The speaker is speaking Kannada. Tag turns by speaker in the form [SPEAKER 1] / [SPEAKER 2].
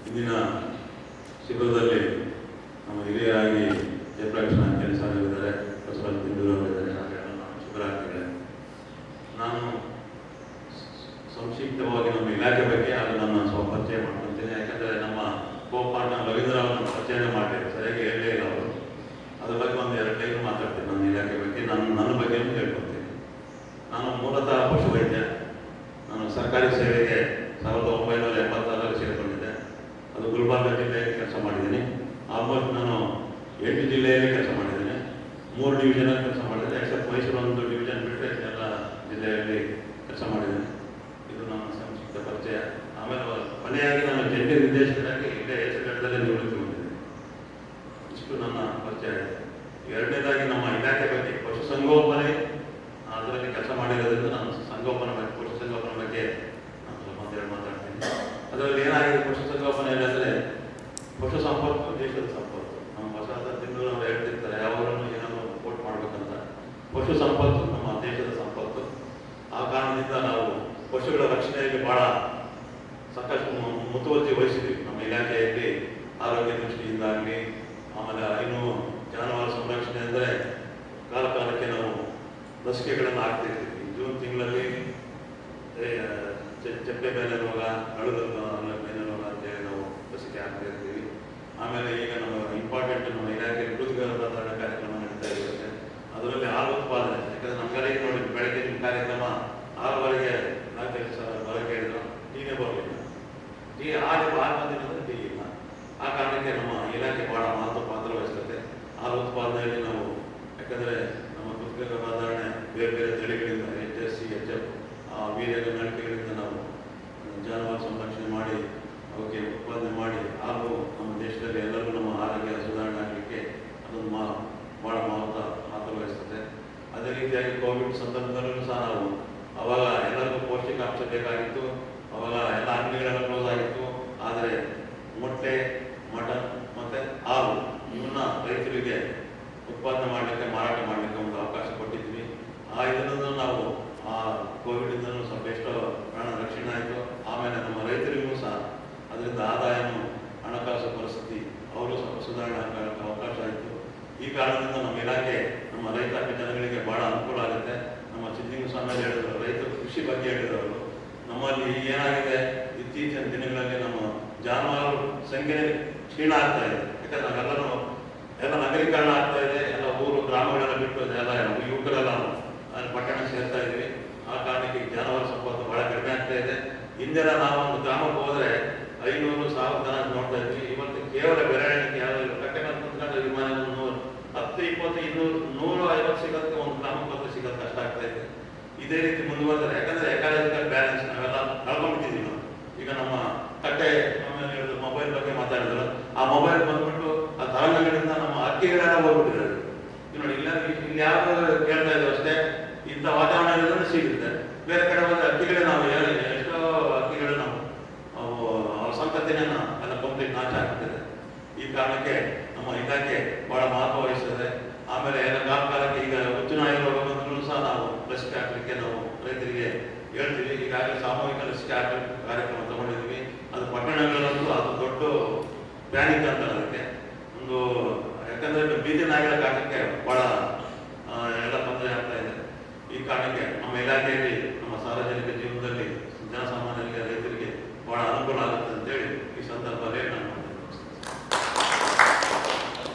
[SPEAKER 1] ಇಂದಿನ ಶಿಬಿರದಲ್ಲಿ ನಮ್ಮ ಹಿರಿಯರಾಗಿ ಜಯಪ್ರಕಾಶ್ ಕೆಲಸ ಆಗಿದ್ದಾರೆ, ಬಸವರಾಜ ತಿಂಡೂರು ಅವರಿದ್ದಾರೆ, ಹಾಗೆ ನಾನು ಶಿಬಿರ ಆಗ್ತಿದ್ದಾರೆ. ನಾನು ಸಂಕ್ಷಿಪ್ತವಾಗಿ ನಮ್ಮ ಇಲಾಖೆ ಬಗ್ಗೆ ಹಾಗೂ ನನ್ನ ಸ್ವಲ್ಪ ಪರಿಚಯ ಮಾಡ್ಕೊಳ್ತೇನೆ. ಯಾಕಂದರೆ ನಮ್ಮ ಕೋಪಾರ್ಟ್ನ ರವೀಂದ್ರ ಅವರನ್ನು ಪರಿಚಯ ಮಾಡಲಿಲ್ಲ, ಸರಿಯಾಗಿ ಹೇಳಲೇ ಇಲ್ಲ ಅವರು. ಅದ್ರ ಬಗ್ಗೆ ಒಂದು 2 ಲೈನ್ ಮಾತಾಡ್ತೀನಿ ನನ್ನ ಇಲಾಖೆ ಬಗ್ಗೆ, ನನ್ನ ಬಗ್ಗೆನೂ ಹೇಳ್ಕೊಳ್ತೀನಿ. ನಾನು ಮೂಲತಃ ಪಶುವೈದ್ಯ. ನಾನು ಸರ್ಕಾರಿ ಸೇವೆಗೆ 1986ರಲ್ಲಿ ಸೇರಿಕೊಂಡಿದ್ದೆ. ಅದು ಗುಲ್ಬರ್ಗ ಜಿಲ್ಲೆಯಲ್ಲಿ ಕೆಲಸ ಮಾಡಿದ್ದೀನಿ. ಆಲ್ಮೋಸ್ಟ್ ನಾನು 8 ಜಿಲ್ಲೆಯಲ್ಲಿ ಕೆಲಸ ಮಾಡಿದ್ದೇನೆ. 3 ಡಿವಿಷನಲ್ಲಿ ಕೆಲಸ ಮಾಡಿದ್ದೇನೆ, ಎಕ್ಸೆಪ್ಟ್ ಮೈಸೂರು ಒಂದು ಡಿವಿಷನ್ ಬಿಟ್ಟರೆ ಎಲ್ಲ ಜಿಲ್ಲೆಯಲ್ಲಿ ಕೆಲಸ ಮಾಡಿದ್ದೇನೆ. ಇದು ನನ್ನ ಸಂಕ್ಷಿಪ್ತ ಪರಿಚಯ. ಆಮೇಲೆ ಕೊನೆಯಾಗಿ ನಾನು ಜಂಟಿ ನಿರ್ದೇಶಕರಾಗಿ ಇಲ್ಲೇ ಹೆಸರುಗಟ್ಟದಲ್ಲಿ ನಿವೃತ್ತಿ ಹೊಂದಿದ್ದೇನೆ. ಇಷ್ಟು ನನ್ನ ಪರಿಚಯ ಇದೆ. 2ನೇದಾಗಿ ನಮ್ಮ ಇಲಾಖೆ ಬಗ್ಗೆ ಪಶುಸಂಗೋಪನೆ ಅದರಲ್ಲಿ ಕೆಲಸ ಮಾಡಿರೋದ್ರಿಂದ ನಾನು ಸಂಗೋಪನೆ ಬಗ್ಗೆ, ಪಶುಸಂಗೋಪನೆ ಬಗ್ಗೆ ನಾನು ಒಂದೆರಡು ಮಾತಾಡ್ತೀನಿ. ಅದರಲ್ಲಿ ಏನಾಗಿದೆ ಪಶುಸಂಗೋಪನೆಯಲ್ಲಿ ಅಂದರೆ, ಪಶು ಸಂಪತ್ತು ದೇಶದ ಸಂಪತ್ತು. ನಮ್ಮ ಬಸವರಾಜ ತಿಂಡೂರು ಅವರು ಹೇಳ್ತಿರ್ತಾರೆ, ಯಾವಾಗಲೂ ಏನಾದರೂ ಕೋಟ್ ಮಾಡಬೇಕಂತ. ಪಶು ಸಂಪತ್ತು ನಮ್ಮ ದೇಶದ ಸಂಪತ್ತು. ಆ ಕಾರಣದಿಂದ ನಾವು ಪಶುಗಳ ರಕ್ಷಣೆಯಲ್ಲಿ ಭಾಳ ಸಾಕಷ್ಟು ಮುತುವರ್ಜಿ ವಹಿಸಿದ್ವಿ ನಮ್ಮ ಇಲಾಖೆಯಲ್ಲಿ. ಆರೋಗ್ಯ ದೃಷ್ಟಿಯಿಂದಾಗಲಿ, ಆಮೇಲೆ ಇನ್ನು ಜಾನುವಾರು ಸಂರಕ್ಷಣೆ ಅಂದರೆ ಕಾಲಕ್ಕೆ ನಾವು ಲಸಿಕೆಗಳನ್ನು ಹಾಕ್ತಿರ್ತೀವಿ. ಜೂನ್ ತಿಂಗಳಲ್ಲಿ ಚಪ್ಪೆ ಬೇನೆ ರೋಗ, ಅಳುದ ಬೇನೆ ರೋಗ ಅಂತೇಳಿ ನಾವು ಲಸಿಕೆ ಹಾಕ್ತಿರ್ತೀವಿ. ಆಮೇಲೆ ಈಗ ನಮ್ಮ ಇಂಪಾರ್ಟೆಂಟ್ ನಮ್ಮ ಇಲಾಖೆಯಲ್ಲಿ ಮೃದುಗರ್ಭಧಾರಣ ಕಾರ್ಯಕ್ರಮ ನಡೀತಾ ಇರುತ್ತೆ. ಅದರಲ್ಲಿ ಹಾಲು ಉತ್ಪಾದನೆ, ಯಾಕಂದರೆ ನಮ್ಮ ಕಡೆಗೆ ನೋಡಿ ಬೆಳಗ್ಗೆ ನಿಮ್ಮ ಕಾರ್ಯಕ್ರಮ 6:30ಗೆ 4 ಸಾವಿರ ಹೊರಗೆ ಹೇಳಿದ್ರು, ಟೀನೇ ಬರಲಿಲ್ಲ. ಟೀ ಹಾಲು ಬಂದಿರೋದ್ರೆ ಟೀ ಇಲ್ಲ. ಆ ಕಾರಣಕ್ಕೆ ನಮ್ಮ ಇಲಾಖೆ ಭಾಳ ಮಹತ್ವ ಪಾತ್ರ ವಹಿಸುತ್ತೆ ಹಾಲು ಉತ್ಪಾದನೆಯಲ್ಲಿ. ನಾವು ಯಾಕಂದರೆ ನಮ್ಮ ಮೃದುಗರ್ಭಧಾರಣೆ ಬೇರೆ ಬೇರೆ ತಳಿಗಳಿಂದ HFC, HF ವೀರ್ಯದ ನಳಿಕೆಗಳಿಂದ ನಾವು ಜಾನುವಾರು ಸಂರಕ್ಷಣೆ ಮಾಡಿ ಅವಕ್ಕೆ ಉತ್ಪಾದನೆ ಮಾಡಿ ಹಾಗೂ ನಮ್ಮ ದೇಶದಲ್ಲಿ ಎಲ್ಲರಿಗೂ ನಮ್ಮ ಆರೋಗ್ಯ ಸುಧಾರಣೆ ಆಗಲಿಕ್ಕೆ ಅದೊಂದು ಭಾಳ ಪಾತ್ರ ವಹಿಸ್ತದೆ. ಅದೇ ರೀತಿಯಾಗಿ ಕೋವಿಡ್ ಸಂದರ್ಭದಲ್ಲೂ ಸಹ ನಾವು ಅವಾಗ ಎಲ್ಲರಿಗೂ ಪೌಷ್ಟಿಕಾಂಶ ಬೇಕಾಗಿತ್ತು. ಅವಾಗ ಎಲ್ಲ ಅಂಗಡಿಗಳೆಲ್ಲ ಕ್ಲೋಸ್ ಆಗಿತ್ತು. ಆದರೆ ಮೊಟ್ಟೆ, ಮಟನ್ ಮತ್ತು ಹಾಲು ಇವನ್ನ ರೈತರಿಗೆ ಉತ್ಪಾದನೆ ಮಾಡಲಿಕ್ಕೆ, ಮಾರಾಟ ಮಾಡಲಿಕ್ಕೆ ಒಂದು ಅವಕಾಶ ಕೊಟ್ಟಿದ್ವಿ. ಇದನ್ನು ನಾವು ಆ ಕೋವಿಡಿಂದಲೂ ಸ್ವಲ್ಪ ಎಷ್ಟೋ ಪ್ರಾಣ ರಕ್ಷಣೆ ಆಯಿತು. ಆಮೇಲೆ ನಮ್ಮ ರೈತರಿಗೂ ಸಹ ಅದರಿಂದ ಆದಾಯನೂ, ಹಣಕಾಸು ಪರಿಸ್ಥಿತಿ ಅವರು ಸ್ವಲ್ಪ ಸುಧಾರಣೆ ಆಗಲಿಕ್ಕೆ ಅವಕಾಶ ಆಯಿತು. ಈ ಕಾರಣದಿಂದ ನಮ್ಮ ಇಲಾಖೆ ನಮ್ಮ ರೈತ ಜನಗಳಿಗೆ ಭಾಳ ಅನುಕೂಲ ಆಗುತ್ತೆ. ನಮ್ಮ ಸಿದ್ದಿಂಗ ಸ್ವಾಮಿ ಹೇಳಿದ್ರು, ರೈತರು ಕೃಷಿ ಬಗ್ಗೆ ಹೇಳಿದವರು. ನಮ್ಮಲ್ಲಿ ಏನಾಗಿದೆ, ಇತ್ತೀಚಿನ ದಿನಗಳಲ್ಲಿ ನಮ್ಮ ಜಾನುವಾರು ಸಂಖ್ಯೆ ಕ್ಷೀಣ ಆಗ್ತಾ ಇದೆ. ಯಾಕಂದ್ರೆ ನಾವೆಲ್ಲರೂ ಎಲ್ಲ ನಗರೀಕರಣ ಆಗ್ತಾ ಇದೆ. ಎಲ್ಲ ಊರು ಗ್ರಾಮಗಳೆಲ್ಲ ಬಿಟ್ಟು ಎಲ್ಲ ಯುವಕರೆಲ್ಲ ಪಟ್ಟಣ ಸೇರ್ತಾ ಇದ್ದೀವಿ. ಆ ಕಾರಣಕ್ಕೆ ಜಾನುವಾರು ಸಂಪತ್ತು ಭಾಳ ಕಡಿಮೆ ಆಗ್ತಾ ಇದೆ. ಹಿಂದೆಲ್ಲ ನಾವು ಒಂದು ಗ್ರಾಮಕ್ಕೆ ಹೋದರೆ 500-1000 ಜನ ನೋಡ್ತಾ ಇದ್ವಿ. ಇವತ್ತು ಕೇವಲ ಬೆರಳಿಕೆ ಯಾವುದು ಕಟ್ಟೆ ಕುಂತ್ಕೊಂಡು ವಿಮಾನ 10, 20, 200, 150 ಸಿಗೋದಕ್ಕೆ ಒಂದು ಗ್ರಾಮಕ್ಕೆ ಸಿಗೋದು ಕಷ್ಟ ಆಗ್ತಾ ಇದೆ. ಇದೇ ರೀತಿ ಮುಂದುವರೆದರೆ, ಯಾಕಂದರೆ ಎಕಾಲಜಿಕಲ್ ಬ್ಯಾಲೆನ್ಸ್ ನಾವೆಲ್ಲ ಕಳ್ಕೊಂಡ್ಬಿಟ್ಟಿದ್ದೀವಿ ನಾವು. ಈಗ ನಮ್ಮ ಕಟ್ಟೆ ಹೇಳಿದ್ರು, ಮೊಬೈಲ್ ಬಗ್ಗೆ ಮಾತಾಡಿದ್ರು. ಆ ಮೊಬೈಲ್ ಬಂದ್ಬಿಟ್ಟು ಆ ತರಂಗಗಳಿಂದ ನಮ್ಮ ಹಕ್ಕಿಗಳೆಲ್ಲ ಹೋಗ್ಬಿಟ್ಟಿದ್ದಾರೆ. ನೋಡಿ, ಇಲ್ಲಿ ಯಾರು ಕೇಳ್ತಾ ಇದ್ದೀವಿ ಅಷ್ಟೇ, ಇಂಥ ವಾತಾವರಣ ಇರೋದ್ರೆ ಸಿಗುತ್ತೆ. ಬೇರೆ ಕಡೆ ಹೋದ್ರೆ ಹಕ್ಕಿಗಳೇ ನಾವು ಎಷ್ಟೋ ಹಕ್ಕಿಗಳು ನಾವು ಅವ್ರ ಸಂತತಿನ ಎಲ್ಲ ಕಂಪ್ಲೀಟ್ ನಾಶ ಆಗ್ತಿದೆ. ಈ ಕಾರಣಕ್ಕೆ ನಮ್ಮ ಇಲಾಖೆ ಭಾಳ ಮಹತ್ವ ವಹಿಸ್ತದೆ. ಆಮೇಲೆ ಎಲ್ಲ ಕಾಲಕ್ಕೆ ಈಗ ಹುಚ್ಚುನಾಯಿ ರೋಗ ಬಂದರೂ ಸಹ ನಾವು ಲಸಿಕೆ ಹಾಕಲಿಕ್ಕೆ ನಾವು ರೈತರಿಗೆ ಹೇಳ್ತೀವಿ. ಈಗಾಗಲೇ ಸಾಮೂಹಿಕ ಲಸಿಕೆ ಹಾಕಲಿಕ್ಕೆ ಕಾರ್ಯಕ್ರಮ ತಗೊಂಡಿದ್ದೀವಿ. ಅದು ಪಟ್ಟಣಗಳಲ್ಲಂತೂ ಅದು ದೊಡ್ಡ ಪ್ಯಾನಿಕ್ ಅಂತ